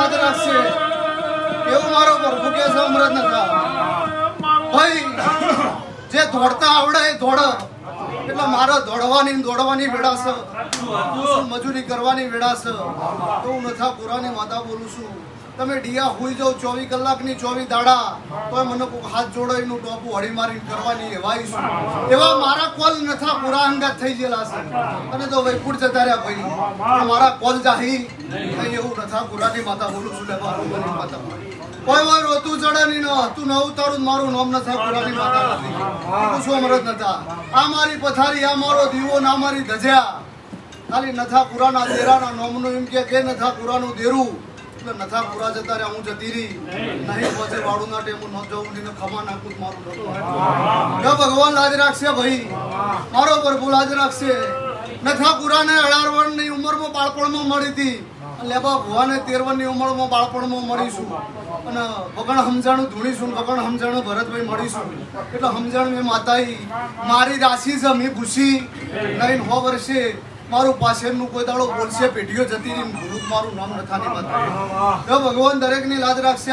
લાજ રાખશે એવું મારો પ્રભુ કે છે અમૃત નતા ભાઈ જે દોડતા આવડે એ દોડ એટલે મારો દોડવાની વેળા છે મજૂરી કરવાની વેળા છે તો હું નથા પુરાની માતા બોલું છું તમે ડિયા હુઈ જાવ 24 કલાકની 24 દાડા તો મને કોઈ હાથ જોડાઈનું ટોપું હળી મારીને કરવાની એવાય છું એવા મારા કોલ નથા પૂરા અંગાત થઈ ગયેલા છે અને તો વૈકુંઠ જતા રહ્યા ભાઈ મારા કોલ જાહી એવું નથા પુરાની માતા બોલું છું લે બાપુની માતા કોઈ વાર રોતું ચડે ન તું ન ઉતારું મારું નામ નથા પુરાની માતા નથી શું અમરત નતા આ મારી પથારી આ મારો દીવો ના મારી ધજ્યા ખાલી નથા પુરાના દેરાના નોમનું એમ કે નથા પુરાનું દેરું એટલે નથા પુરા જતા રે હું જતી રહી નહીં પહોંચે વાળું ના ટેમું ન જવું ને ખમા નાખું મારું ભગવાન લાજ રાખશે ભાઈ મારો પ્રભુ લાજ રાખશે નથા પુરાને 18 વર્ષની ઉંમરમાં બાળપણમાં મળી હતી લેબા ભુવાને 13 વર્ષની ઉંમરમાં બાળપણમાં મળીશું અને વગણ સમજાણું ધૂણીશું વગણ સમજાણું ભરતભાઈ મળીશું એટલે સમજાણું મેં માતાઈ મારી રાશિ છે મેં ભૂસી નહીં 9 વર્ષે મારું પાછળનું કોઈ દાડો બોલશે પેઢીઓ જતી રહી ભૂલું મારું નામ નથાની માતા ભગવાન દરેકની લાજ રાખશે